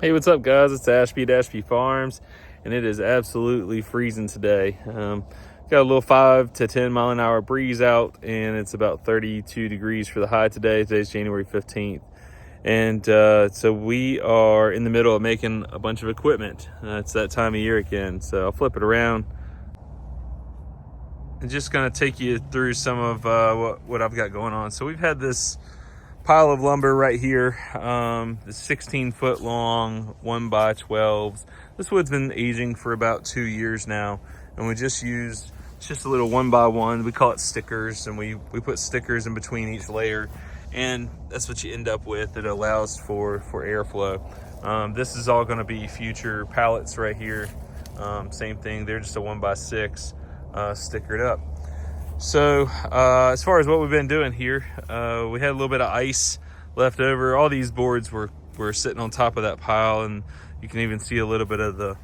Hey, what's up, guys? It's Ashby at Ashby Farms, and it is absolutely freezing today. Got a little 5 to 10 mile an hour breeze out, and it's about 32 degrees for the high today. Today's January 15th. And so we are in the middle of making a bunch of equipment. It's that time of year again, so I'll flip it around. I'm just going to take you through some of what I've got going on. So we've had this pile of lumber right here, the 16-foot long 1x12s. This wood's been aging for about 2 years now, and we just used just a little 1x1. We call it stickers, and we put stickers in between each layer, and that's what you end up with. It allows for airflow. This is all going to be future pallets right here. Same thing, they're just a 1x6 stickered up. So as far as what we've been doing here, we had a little bit of ice left over. All these boards were sitting on top of that pile, and you can even see a little bit of the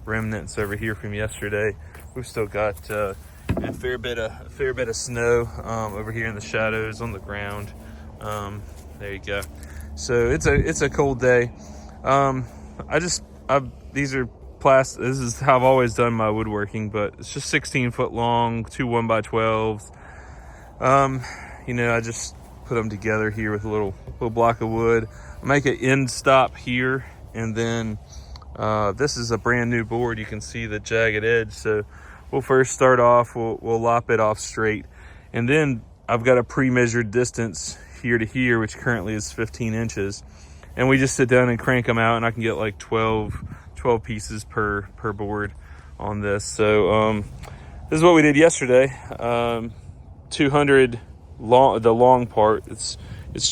remnants over here from yesterday. We've still got a fair bit of snow over here in the shadows on the ground. There you go. So it's a cold day. These are plastic. This is how I've always done my woodworking, but it's just 16-foot long, two 1x12s. I just put them together here with a little block of wood. I make an end stop here, and then this is a brand new board. You can see the jagged edge. So we'll first start off. We'll lop it off straight, and then I've got a pre-measured distance here to here, which currently is 15 inches, and we just sit down and crank them out, and I can get like 12 pieces per board on this. So this is what we did yesterday. 200 long, the long part. It's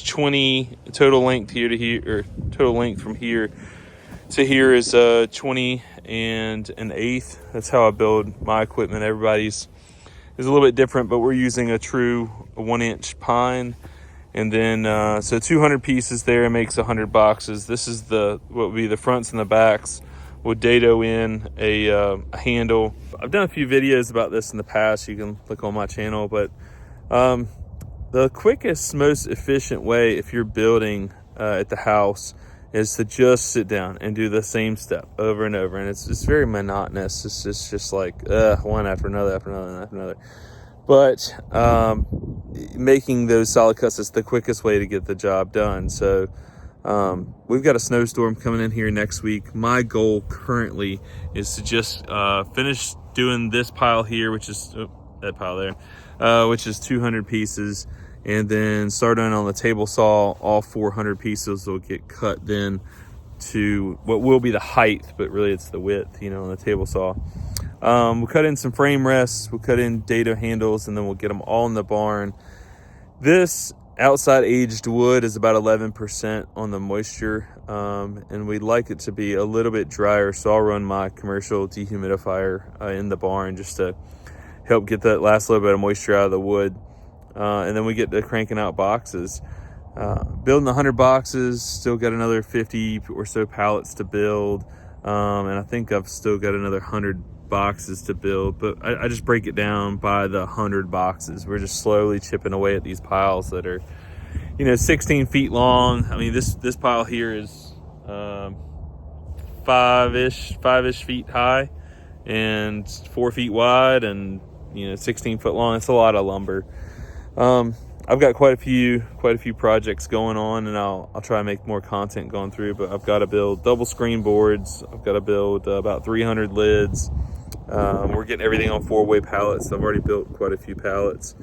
20 total length here to here, or total length from here to here is 20 and an eighth. That's how I build my equipment. Everybody's is a little bit different, but we're using a true 1-inch pine. And then so 200 pieces there makes 100 boxes. This is what would be the fronts and the backs. We'll dado in a handle. I've done a few videos about this in the past. You can look on my channel, but the quickest, most efficient way if you're building at the house is to just sit down and do the same step over and over. And it's very monotonous. It's just like one after another, after another, after another. But making those solid cuts is the quickest way to get the job done. So we've got a snowstorm coming in here next week. My goal currently is to just finish doing this pile here, which is that pile there, which is 200 pieces, and then start on the table saw. All 400 pieces will get cut then to what will be the height, but really it's the width, on the table saw. We'll cut in some frame rests, we'll cut in dado handles, and then we'll get them all in the barn. This outside aged wood is about 11% on the moisture, and we'd like it to be a little bit drier, so I'll run my commercial dehumidifier in the barn just to help get that last little bit of moisture out of the wood. And then we get to cranking out boxes. Building 100 boxes, still got another 50 or so pallets to build, and I think I've still got another 100 boxes to build, but I just break it down by the 100 boxes. We're just slowly chipping away at these piles that are 16 feet long. I mean, this pile here is 5-ish feet high and 4 feet wide, and 16 foot long. It's a lot of lumber. I've got quite a few projects going on, and I'll try to make more content going through, but I've got to build double screen boards. I've got to build about 300 lids. We're getting everything on 4-way pallets. I've already built quite a few pallets,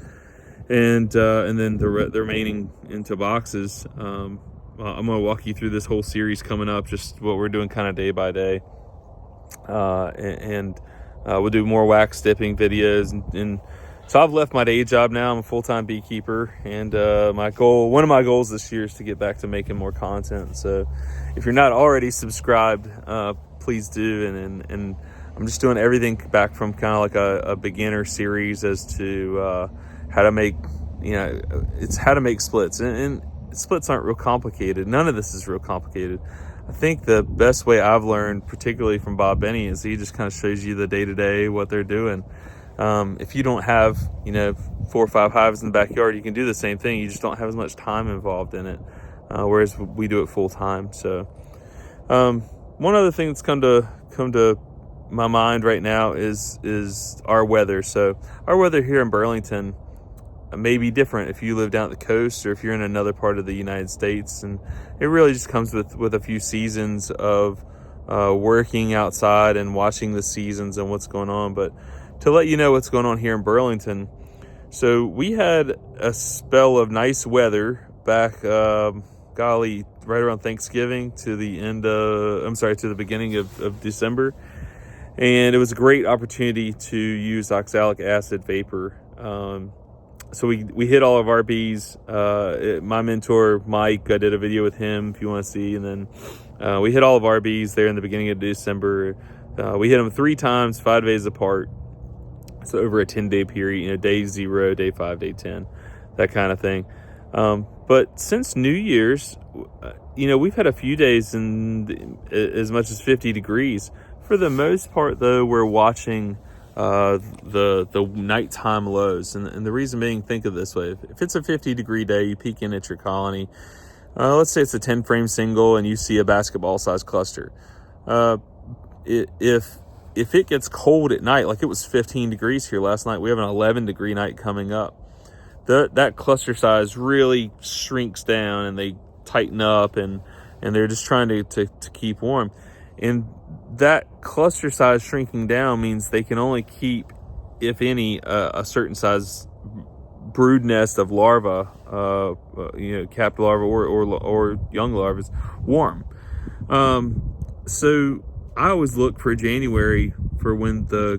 and then the remaining into boxes. I'm going to walk you through this whole series coming up, just what we're doing kind of day by day, and we'll do more wax dipping videos. And so I've left my day job now. I'm a full-time beekeeper, and one of my goals this year is to get back to making more content. So if you're not already subscribed, please do. And I'm just doing everything back from kind of like a beginner series as to how to make, it's how to make splits. And splits aren't real complicated. None of this is real complicated. I think the best way I've learned, particularly from Bob Benny, is he just kind of shows you the day-to-day, what they're doing. If you don't have 4 or 5 hives in the backyard, you can do the same thing. You just don't have as much time involved in it, whereas we do it full time. So One other thing that's come to my mind right now is our weather. So our weather here in Burlington may be different if you live down at the coast or if you're in another part of the United States, and it really just comes with a few seasons of working outside and watching the seasons and what's going on. But to let you know what's going on here in Burlington, so we had a spell of nice weather back, golly, right around Thanksgiving to the beginning of December. And it was a great opportunity to use oxalic acid vapor. So we hit all of our bees. My mentor, Mike, I did a video with him if you want to see. And then we hit all of our bees there in the beginning of December. We hit them 3 times, 5 days apart. So over a 10-day period, day 0, day 5, day 10, that kind of thing. But since New Year's, we've had a few days in as much as 50 degrees. For the most part, though, we're watching the nighttime lows. And the reason being, think of it this way. If it's a 50-degree day, you peek in at your colony. Let's say it's a 10-frame single and you see a basketball-sized cluster. If it gets cold at night, like it was 15 degrees here last night, we have an 11-degree night coming up. That cluster size really shrinks down and they tighten up and they're just trying to keep warm. And that cluster size shrinking down means they can only keep, if any, a certain size brood nest of larvae, capped larvae or young larvae warm. So I always look for January for when the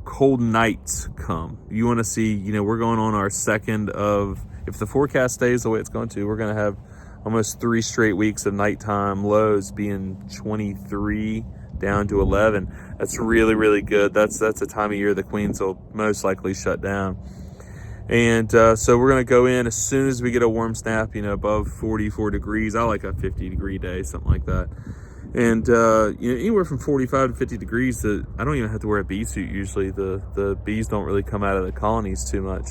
cold nights come. You want to see, we're going on our second of, if the forecast stays the way it's going to, we're going to have almost 3 straight weeks of nighttime lows being 23 down to 11. That's really, really good. That's a time of year the queens will most likely shut down. And so we're going to go in as soon as we get a warm snap, above 44 degrees. I like a 50-degree day, something like that. And anywhere from 45 to 50 degrees, I don't even have to wear a bee suit usually. The bees don't really come out of the colonies too much.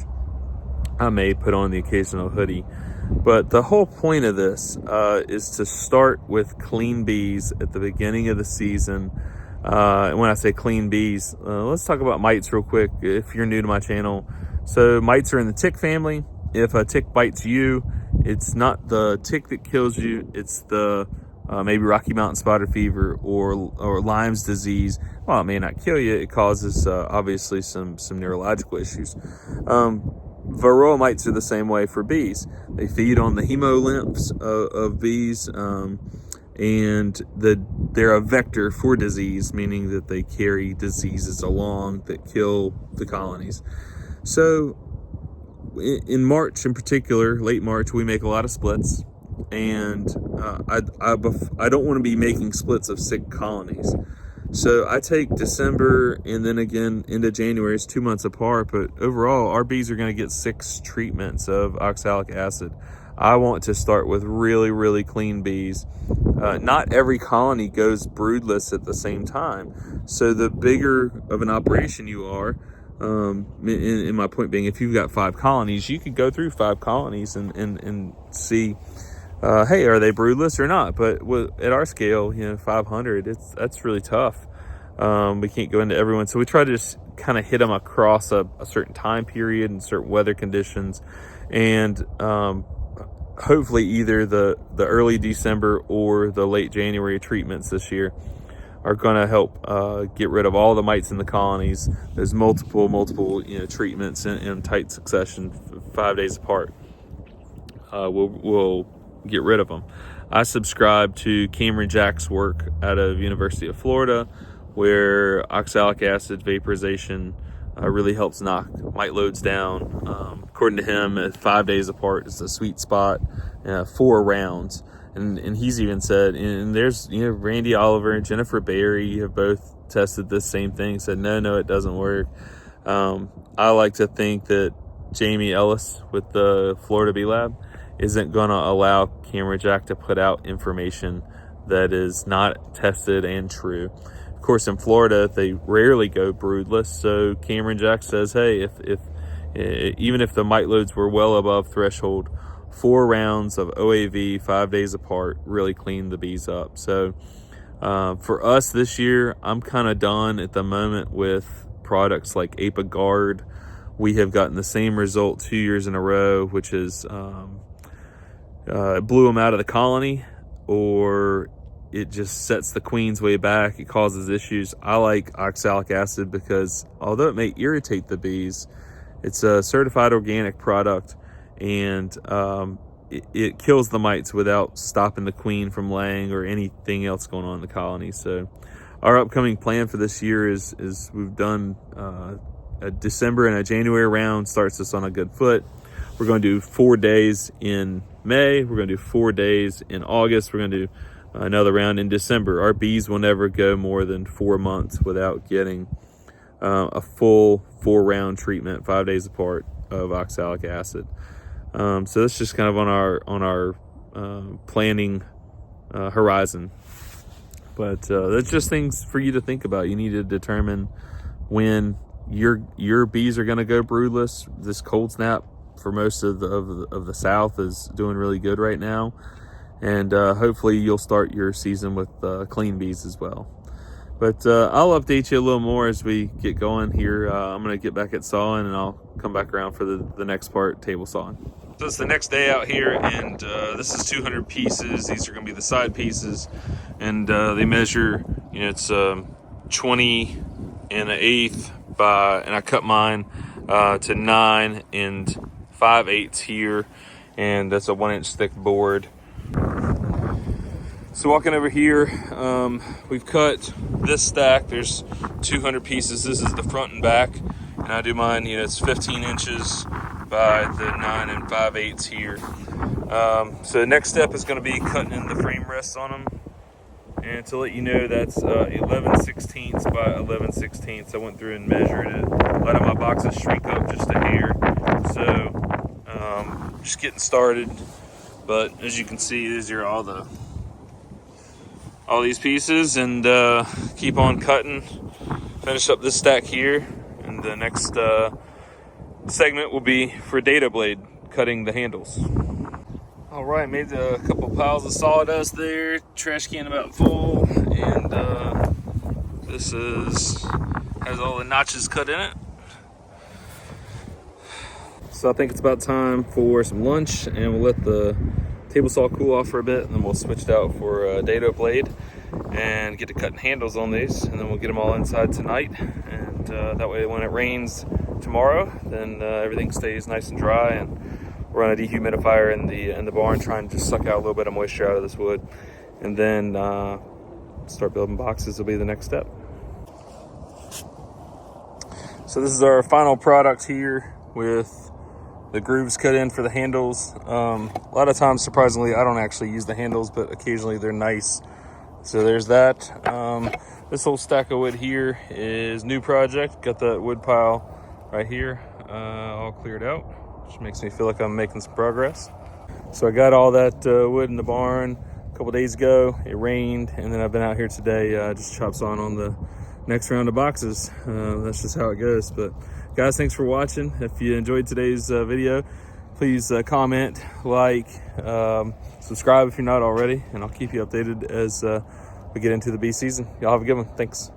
I may put on the occasional hoodie. But the whole point of this is to start with clean bees at the beginning of the season. And when I say clean bees, let's talk about mites real quick if you're new to my channel. So mites are in the tick family. If a tick bites you, it's not the tick that kills you, it's the maybe Rocky Mountain spotted fever or Lyme's disease. Well, it may not kill you. It causes obviously some neurological issues. Varroa mites are the same way for bees. They feed on the hemolymphs of bees, and they're a vector for disease, meaning that they carry diseases along that kill the colonies. So in March in particular, late March, we make a lot of splits. And I don't want to be making splits of sick colonies. So I take December and then again into January. It's 2 months apart, but overall our bees are going to get 6 treatments of oxalic acid. I want to start with really, really clean bees. Not every colony goes broodless at the same time. So the bigger of an operation you are, in my point being, if you've got 5 colonies, you could go through 5 colonies and see, hey, are they broodless or not? But at our scale, 500, that's really tough. We can't go into everyone. So we try to just kind of hit them across a certain time period and certain weather conditions. And hopefully either the early December or the late January treatments this year are going to help get rid of all the mites in the colonies. There's multiple treatments in tight succession, 5 days apart. We'll get rid of them. I subscribe to Cameron Jack's work out of University of Florida, where oxalic acid vaporization really helps knock mite loads down. According to him, 5 days apart is the sweet spot, 4 rounds. And he's even said, and there's, Randy Oliver and Jennifer Berry have both tested this same thing, said, no, it doesn't work. I like to think that Jamie Ellis with the Florida Bee Lab isn't going to allow Cameron Jack to put out information that is not tested and true. Of course, in Florida, they rarely go broodless. So Cameron Jack says, hey, if even if the mite loads were well above threshold 4 rounds of OAV 5 days apart really cleaned the bees up. So for us this year, I'm kind of done at the moment with products like Apic Guard. We have gotten the same result 2 years in a row, which is it blew them out of the colony, or it just sets the queens way back. It causes issues. I like oxalic acid because although it may irritate the bees, it's a certified organic product, and it kills the mites without stopping the queen from laying or anything else going on in the colony. So our upcoming plan for this year is we've done a December and a January round, starts us on a good foot. We're going to do 4 days in May. We're going to do 4 days in August. We're going to do another round in December. Our bees will never go more than 4 months without getting a full 4-round treatment 5 days apart of oxalic acid. So that's just kind of on our planning horizon. But that's just things for you to think about. You need to determine when your bees are going to go broodless. This cold snap for most of the South is doing really good right now, and hopefully you'll start your season with clean bees as well. But I'll update you a little more as we get going here. I'm going to get back at sawing, and I'll come back around for the next part, table sawing. So it's the next day out here, and this is 200 pieces. These are going to be the side pieces, and they measure, it's 20 and an eighth by, and I cut mine to 9 and 5/8 here, and that's a 1 inch thick board. So walking over here, we've cut this stack. There's 200 pieces. This is the front and back, and I do mine, it's 15 inches by the 9 and 5/8 here. So the next step is going to be cutting in the frame rests on them. And to let you know, that's 11/16 by 11/16. I went through and measured it, letting my boxes shrink up just a hair. So just getting started. But as you can see, these are all these pieces, and keep on cutting. Finish up this stack here, and the next segment will be for data blade, cutting the handles. All right, made a couple piles of sawdust there, trash can about full, and this has all the notches cut in it. So I think it's about time for some lunch, and we'll let the table saw cool off for a bit, and then we'll switch it out for a dado blade and get to cutting handles on these, and then we'll get them all inside tonight, and that way when it rains tomorrow, then everything stays nice and dry, and run a dehumidifier in the barn, trying to just suck out a little bit of moisture out of this wood, and then start building boxes will be the next step. So this is our final product here with the grooves cut in for the handles. A lot of times, surprisingly, I don't actually use the handles, but occasionally they're nice. So there's that. This whole stack of wood here is new project. Got that wood pile right here all cleared out, which makes me feel like I'm making some progress. So I got all that wood in the barn a couple days ago. It rained, and then I've been out here today just chop sawing on the next round of boxes. That's just how it goes. But guys, thanks for watching. If you enjoyed today's video, please comment, like, subscribe if you're not already, and I'll keep you updated as we get into the bee season. Y'all have a good one. Thanks.